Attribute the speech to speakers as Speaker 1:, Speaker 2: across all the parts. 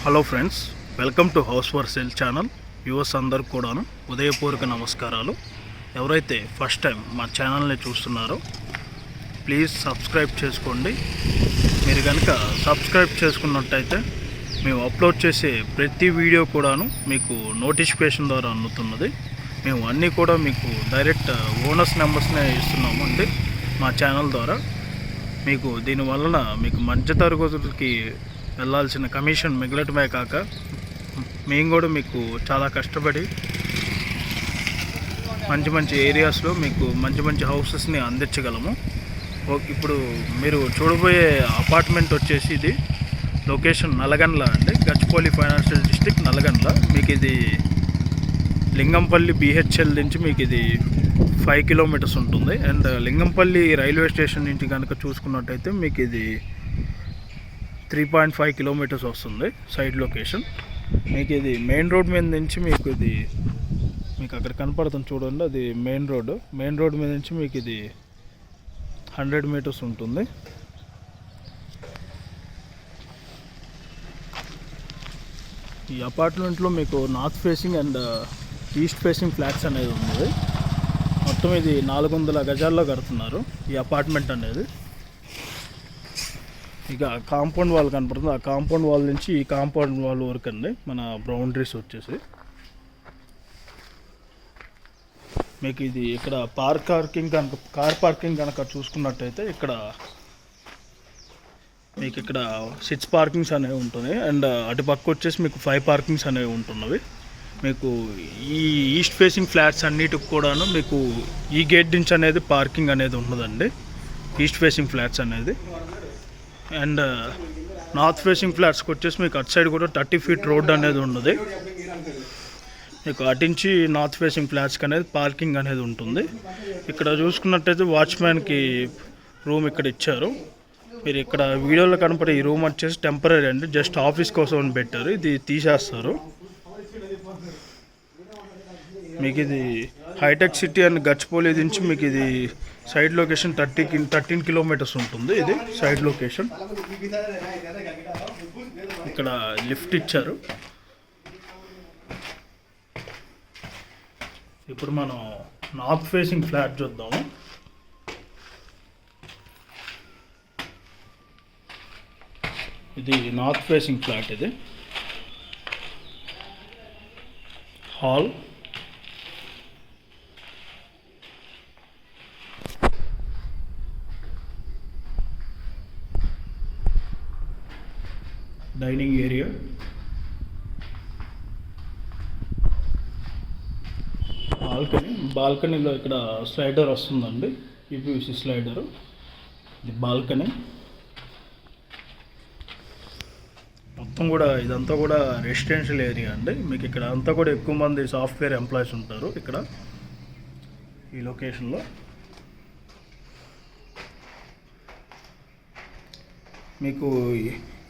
Speaker 1: Hello friends, welcome to house for sale channel. Viewers అందరికి కూడాను ఉదయపూర్వక నమస్కారాలు. ఎవరైతే ఫస్ట్ టైం మా ఛానల్ని చూస్తున్నారో ప్లీజ్ సబ్స్క్రైబ్ చేసుకోండి. మీరు కనుక సబ్స్క్రైబ్ చేసుకున్నట్టయితే మేము అప్లోడ్ చేసే ప్రతి వీడియో కూడాను మీకు నోటిఫికేషన్ ద్వారా అందుతున్నది. మేము అన్నీ కూడా మీకు డైరెక్ట్ ఓనర్స్ నెంబర్స్నే ఇస్తున్నాము అండి మా ఛానల్ ద్వారా. మీకు దీనివలన మీకు మధ్య తరగతులకి వెళ్ళాల్సిన కమిషన్ మిగలటమే కాక మేము కూడా మీకు చాలా కష్టపడి మంచి మంచి ఏరియాస్లో మీకు మంచి మంచి హౌసెస్ని అందించగలము. ఇప్పుడు మీరు చూడబోయే అపార్ట్మెంట్ వచ్చేసి ఇది లొకేషన్ నల్గొండ అండి, గచ్చిబౌలి ఫైనాన్షియల్ డిస్ట్రిక్ట్ నల్గొండ. మీకు ఇది లింగంపల్లి BHL నుంచి మీకు ఇది 5 కిలోమీటర్స్ ఉంటుంది. అండ్ లింగంపల్లి రైల్వే స్టేషన్ నుంచి కనుక చూసుకున్నట్టయితే మీకు ఇది 3.5 కిలోమీటర్స్ వస్తుంది సైడ్ లొకేషన్. మీకు ఇది మెయిన్ రోడ్ మీద నుంచి మీకు అక్కడ కనపడుతుంది చూడండి, అది మెయిన్ రోడ్ మీద నుంచి మీకు ఇది 100 మీటర్స్ ఉంటుంది. ఈ అపార్ట్మెంట్లో మీకు north facing and east facing flats అనేది ఉంది. మొత్తం ఇది 400 గజాల్లో కడుతున్నారు ఈ అపార్ట్మెంట్ అనేది. ఇక కాంపౌండ్ వాల్ కనపడుతుంది, ఆ కాంపౌండ్ వాల్ నుంచి ఈ కాంపౌండ్ వాల్ వరకు అండి మన బౌండరీస్ వచ్చేసి. మీకు ఇది ఇక్కడ కార్ పార్కింగ్ కనుక చూసుకున్నట్టయితే ఇక్కడ మీకు ఇక్కడ 6 పార్కింగ్స్ అనేవి ఉంటున్నాయి. అండ్ అటు పక్క వచ్చేసి మీకు 5 పార్కింగ్స్ అనేవి ఉంటున్నవి. మీకు ఈ ఈస్ట్ ఫేసింగ్ ఫ్లాట్స్ అన్నిటికి కూడాను మీకు ఈ గేట్ నుంచి అనేది పార్కింగ్ అనేది ఉండదండి, ఈస్ట్ ఫేసింగ్ ఫ్లాట్స్ అనేది. అండ్ నార్త్ ఫేసింగ్ ఫ్లాట్స్కి వచ్చేసి మీకు అటు సైడ్ కూడా 30 ఫీట్ రోడ్ అనేది ఉన్నది. మీకు అటించి నార్త్ ఫేసింగ్ ఫ్లాట్స్కి అనేది పార్కింగ్ అనేది ఉంటుంది. ఇక్కడ చూసుకున్నట్టయితే వాచ్మ్యాన్కి రూమ్ ఇక్కడ ఇచ్చారు. మీరు ఇక్కడ వీడియోలో కనపడే ఈ రూమ్ వచ్చేసి టెంపరీ అండి, జస్ట్ ఆఫీస్ కోసం అని పెట్టారు, ఇది తీసేస్తారు. మీకు ఇది హైటెక్ సిటీ అండ్ గచ్చిబౌలి నుంచి మీకు ఇది సైడ్ లొకేషన్ 13 కిలోమీటర్స్ ఉంటుంది. ఇది సైడ్ లొకేషన్. ఇక్కడ లిఫ్ట్ ఇచ్చారు. ఇప్పుడు మనం నార్త్ ఫేసింగ్ ఫ్లాట్ చూద్దాము. ఇది నార్త్ ఫేసింగ్ ఫ్లాట్. ఇది హాల్, డైనింగ్ ఏరియా, బాల్కనీలో ఇక్కడ స్లైడర్ వస్తుందండి, PVC స్లైడరు. ఇది బాల్కనీ. మొత్తం కూడా ఇదంతా కూడా రెసిడెన్షియల్ ఏరియా అండి. మీకు ఇక్కడ అంతా కూడా ఎక్కువ మంది సాఫ్ట్వేర్ ఎంప్లాయీస్ ఉంటారు ఇక్కడ ఈ లొకేషన్లో. మీకు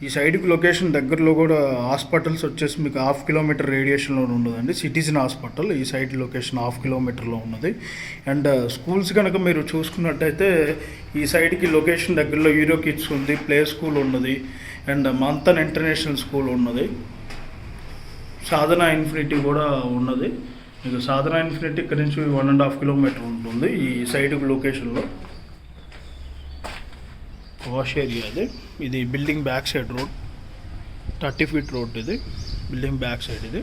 Speaker 1: ఈ సైడ్కి లొకేషన్ దగ్గరలో కూడా హాస్పిటల్స్ వచ్చేసి మీకు 1/2 కిలోమీటర్ రేడియేషన్లో ఉండదండి. సిటిజన్ హాస్పిటల్ ఈ సైడ్ లొకేషన్ 1/2 కిలోమీటర్లో ఉన్నది. అండ్ స్కూల్స్ కనుక మీరు చూసుకున్నట్టయితే ఈ సైడ్కి లొకేషన్ దగ్గరలో యూరో కిడ్స్ ఉంది, ప్లే స్కూల్ ఉన్నది, అండ్ మంతన్ ఇంటర్నేషనల్ స్కూల్ ఉన్నది, సాధన ఇన్ఫినిటీ కూడా ఉన్నది. మీకు సాధన ఇన్ఫినిటీ ఇక్కడ నుంచి 1.5 కిలోమీటర్ ఉంటుంది ఈ సైడ్ లొకేషన్లో. వాష్ ఏరియా అది. ఇది building back side road, 30 feet road. ఇది బిల్డింగ్ బ్యాక్ సైడ్. ఇది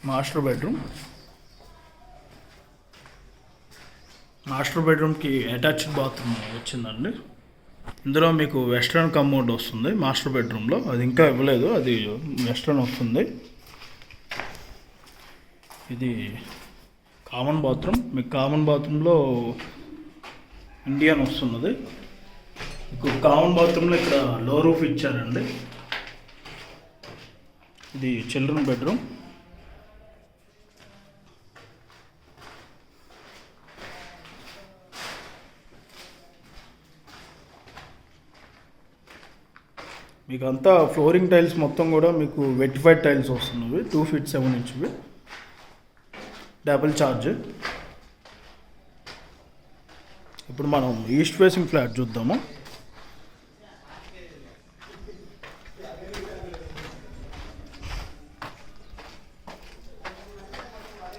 Speaker 1: మాస్టర్ బెడ్రూమ్కి అటాచ్డ్ బాత్రూమ్ వచ్చిందండి. ఇందులో మీకు వెస్ట్రన్ కమోడ్ వస్తుంది మాస్టర్ బెడ్రూమ్లో, అది ఇంకా ఇవ్వలేదు, అది వెస్ట్రన్ వస్తుంది. ఇది కామన్ బాత్రూమ్. మీకు కామన్ బాత్రూంలో ఇండియన్ వస్తున్నది. మీకు కామన్ బాత్రూంలో ఇక్కడ లో రూఫ్ ఇచ్చారండి. ఇది చిల్డ్రన్ బెడ్రూమ్. మీకు అంతా ఫ్లోరింగ్ టైల్స్ మొత్తం కూడా మీకు వెటిఫైడ్ టైల్స్ వస్తున్నవి, 2 feet 7 inches. Double charge. ఇప్పుడు మనం ఈస్ట్ ఫేసింగ్ ఫ్లాట్ చూద్దాము.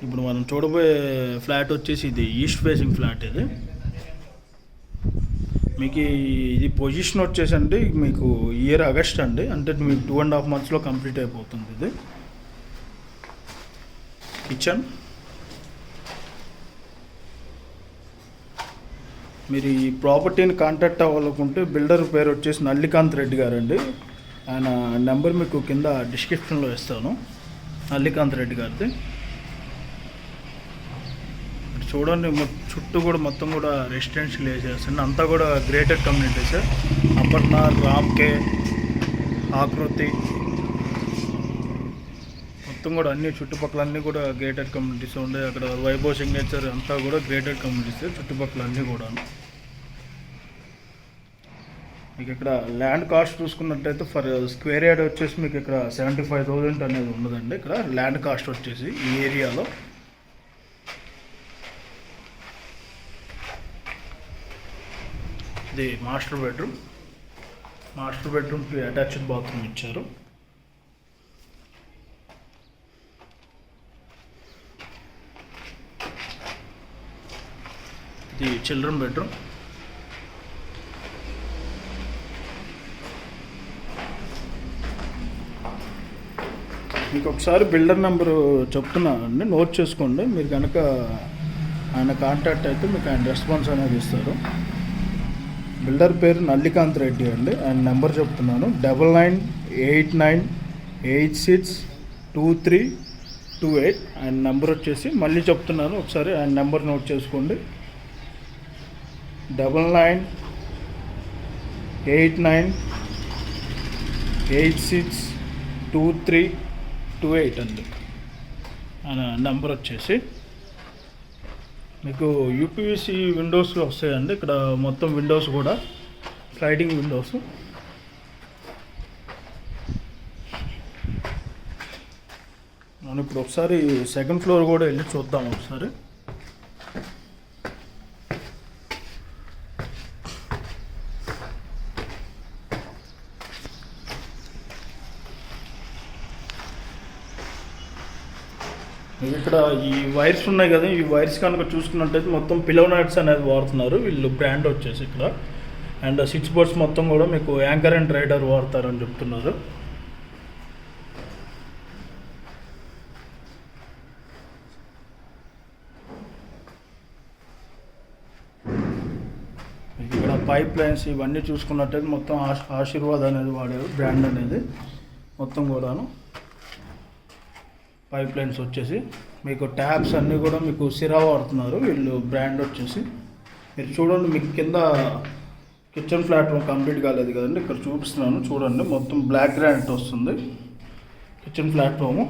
Speaker 1: ఇప్పుడు మనం చూడబోయే ఫ్లాట్ వచ్చేసి ఇది ఈస్ట్ ఫేసింగ్ ఫ్లాట్. ఇది మీకు ఇది పొజిషన్ వచ్చేసి అండి మీకు ఇయర్ ఆగస్ట్ అండి, అంటే మీకు 2.5 monthsలో కంప్లీట్ అయిపోతుంది. ఇది కిచెన్. మీరు ఈ ప్రాపర్టీని కాంటాక్ట్ అవ్వాలనుకుంటే బిల్డర్ పేరు వచ్చేసి నల్లికాంత్ రెడ్డి గారండి. ఆయన నెంబర్ మీకు కింద డిస్క్రిప్షన్లో ఇస్తాను, నల్లికాంత్ రెడ్డి గారిది. చూడండి చుట్టూ కూడా మొత్తం కూడా రెసిడెన్షియల్ ఏరియాస్ అండి, అంతా కూడా గ్రేటెడ్ కమ్యూనిటీస్. అపర్నార్, రామ్కే, ఆకృతి మొత్తం కూడా అన్ని చుట్టుపక్కల అన్నీ కూడా గ్రేటెడ్ కమ్యూనిటీస్ ఉండే. అక్కడ వైభవ్ సిగ్నేచర్ అంతా కూడా గ్రేటెడ్ కమ్యూనిటీస్ చుట్టుపక్కల అన్నీ కూడా. మీకు ఇక్కడ ల్యాండ్ కాస్ట్ చూసుకున్నట్టయితే ఫర్ స్క్వేర్ యార్డ్ వచ్చేసి మీకు ఇక్కడ 75,000 అనేది ఉన్నదండి. ఇక్కడ ల్యాండ్ కాస్ట్ వచ్చేసి ఈ ఏరియాలో. ఇది మాస్టర్ బెడ్రూమ్కి అటాచ్డ్ బాత్రూమ్ ఇచ్చారు. ఇది చిల్డ్రన్ బెడ్రూమ్. మీకు ఒకసారి బిల్డర్ నెంబరు చెప్తున్నానండి, నోట్ చేసుకోండి. మీరు కనుక ఆయన కాంటాక్ట్ అయితే మీకు ఆయన రెస్పాన్స్ అనేది ఇస్తారు. బిల్డర్ పేరు నల్లికాంత్ రెడ్డి అండి. ఆయన నెంబర్ చెప్తున్నాను, 9989862328. ఆయన నెంబర్ వచ్చేసి మళ్ళీ చెప్తున్నాను ఒకసారి, ఆయన నెంబర్ నోట్ చేసుకోండి, 9989862328 అండి ఆయన నెంబర్ వచ్చేసి. మీకు యూపీవీసీ విండోస్లో వస్తాయండి. ఇక్కడ మొత్తం విండోస్ కూడా స్లైడింగ్ విండోస్. మనం ఇప్పుడు ఒకసారి సెకండ్ ఫ్లోర్ కూడా వెళ్ళి చూద్దాం ఒకసారి. ఇక్కడ ఈ వైర్స్ ఉన్నాయి కదా, ఈ వైర్స్ కనుక చూసుకున్నట్టయితే మొత్తం పిలో నట్స్ అనేది వాడుతున్నారు వీళ్ళు, బ్రాండ్ వచ్చేసి ఇక్కడ. అండ్ స్విచ్ బోర్డ్స్ మొత్తం కూడా మీకు యాంకర్ అండ్ రైడర్ వాడతారని చెప్తున్నారు. ఇక్కడ పైప్ లైన్స్ ఇవన్నీ చూసుకున్నట్టయితే మొత్తం ఆశీర్వాద్ అనేది వాడారు, బ్రాండ్ అనేది మొత్తం కూడాను. పైప్ లైన్స్ వచ్చేసి మీకు ట్యాప్స్ అన్నీ కూడా మీకు సిరా వాడుతున్నారు వీళ్ళు, బ్రాండ్ వచ్చేసి. మీరు చూడండి, మీకు కింద కిచెన్ ప్లాట్ఫామ్ కంప్లీట్ కాలేదు కదండి, ఇక్కడ చూపిస్తున్నాను చూడండి. మొత్తం బ్లాక్ గ్రానైట్ వస్తుంది కిచెన్ ప్లాట్ఫాము.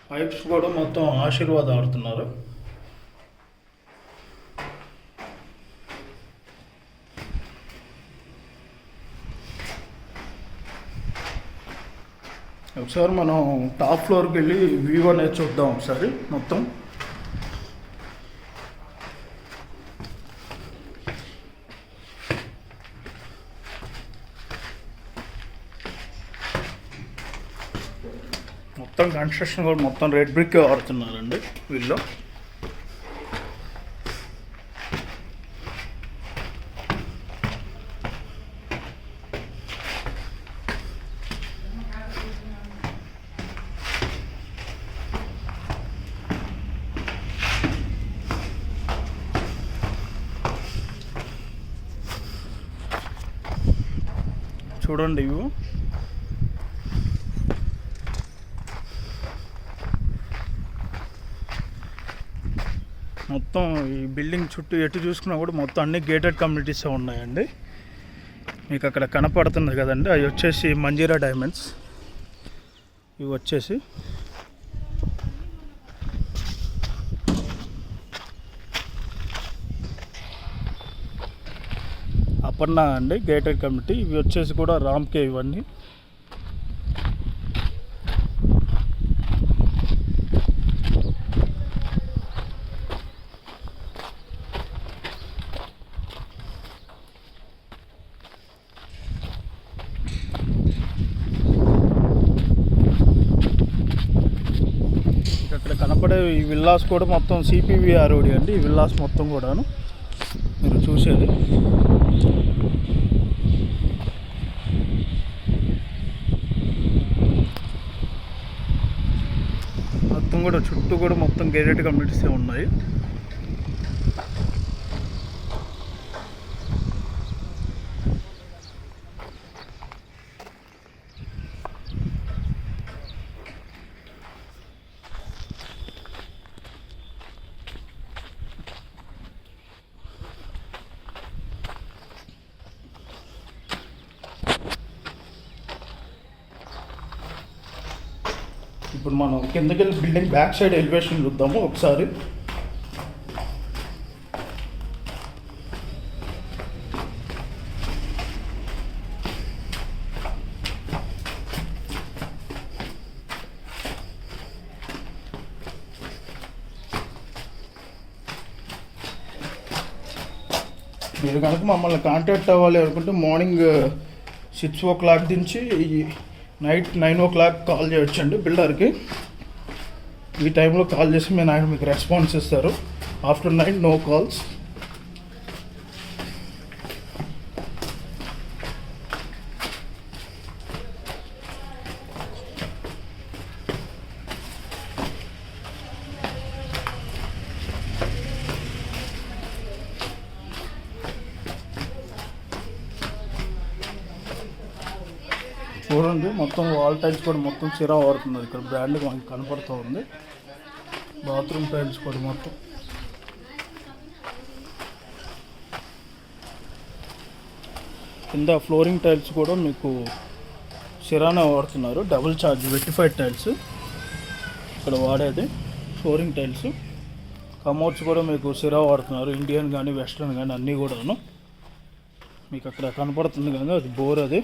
Speaker 1: పైప్స్ కూడా మొత్తం ఆశీర్వాద్ వాడుతున్నారు. ఒకసారి మనం టాప్ ఫ్లోర్కి వెళ్ళి వ్యూ అనేది చూద్దాం ఒకసారి మొత్తం. మొత్తం కన్స్ట్రక్షన్ కూడా మొత్తం రెడ్ బ్రిక్ వాడుతున్నారండి వీళ్ళు. చూడండి ఇవి మొత్తం ఈ బిల్డింగ్ చుట్టూ ఎటు చూసుకున్నా కూడా మొత్తం అన్ని గేటెడ్ కమ్యూనిటీస్ ఉన్నాయండి. మీకు అక్కడ కనపడుతుంది కదండి, అవి వచ్చేసి మంజీరా డైమండ్స్. ఇవి వచ్చేసి అపర్ణ అండి, గేటెడ్ కమ్యూనిటీ. ఇవి వచ్చేసి కూడా రామ్కే. ఇవన్నీ కనపడే ఈ విల్లాస్ కూడా మొత్తం CPVROD అండి. ఈ విల్లాస్ మొత్తం కూడాను మీరు చూసేది. మొత్తం కూడా చుట్టూ కూడా మొత్తం గేటెడ్ కమ్యూనిటీస్ ఉన్నాయి. ఇప్పుడు మనం కిందకి వెళ్ళి బిల్డింగ్ బ్యాక్ సైడ్ ఎలివేషన్ చూద్దాము ఒకసారి. మీరు కనుక మమ్మల్ని కాంటాక్ట్ అవ్వాలి అనుకుంటే మార్నింగ్ 6 o'clock నుంచి నైట్ 9 o'clock కాల్ చేయొచ్చండి బిల్డర్కి. ఈ టైంలో కాల్ చేసి ఆయన మీకు రెస్పాన్స్ ఇస్తారు. After 9 no calls. చూడండి మొత్తం వాల్ టైల్స్ కూడా మొత్తం సిరా వాడుతున్నారు. ఇక్కడ బ్రాండ్ మనకి కనపడుతూ ఉంది. బాత్రూమ్ టైల్స్ కూడా మొత్తం కింద ఫ్లోరింగ్ టైల్స్ కూడా మీకు సిరానే వాడుతున్నారు. డబుల్ చార్జ్ వెట్టిఫైడ్ టైల్స్ ఇక్కడ వాడేది. ఫ్లోరింగ్ టైల్స్ కమోడ్స్ కూడా మీకు సిరా వాడుతున్నారు. ఇండియన్ కానీ వెస్ట్రన్ కానీ అన్నీ కూడాను మీకు అక్కడ కనపడుతుంది కానీ అది బోర్. అది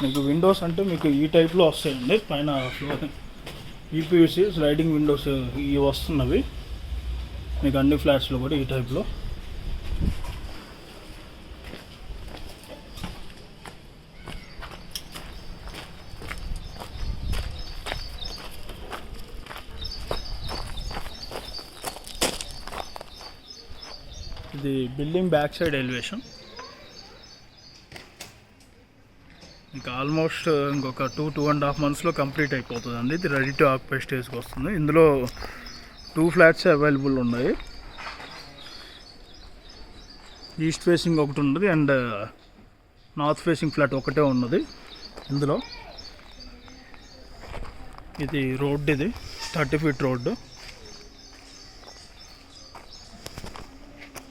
Speaker 1: మీకు విండోస్ అంటే మీకు ఈ టైప్లో వస్తాయండి. పైన ఫ్లోరింగ్ EPVC స్లైడింగ్ విండోస్ ఇవి వస్తున్నవి మీకు అన్ని ఫ్లాట్స్లో కూడా ఈ టైప్లో. ఇది బిల్డింగ్ బ్యాక్ సైడ్ ఎలివేషన్. ఇంకా ఆల్మోస్ట్ ఇంకొక 2.5 monthsలో కంప్లీట్ అయిపోతుందండి. ఇది రెడీ టు ఆక్యుపై స్టేజ్కి వస్తుంది. ఇందులో 2 ఫ్లాట్స్ అవైలబుల్ ఉన్నాయి. ఈస్ట్ ఫేసింగ్ ఒకటి ఉన్నది అండ్ నార్త్ ఫేసింగ్ ఫ్లాట్ ఒకటే ఉన్నది ఇందులో. ఇది రోడ్, ఇది 30 feet రోడ్డు.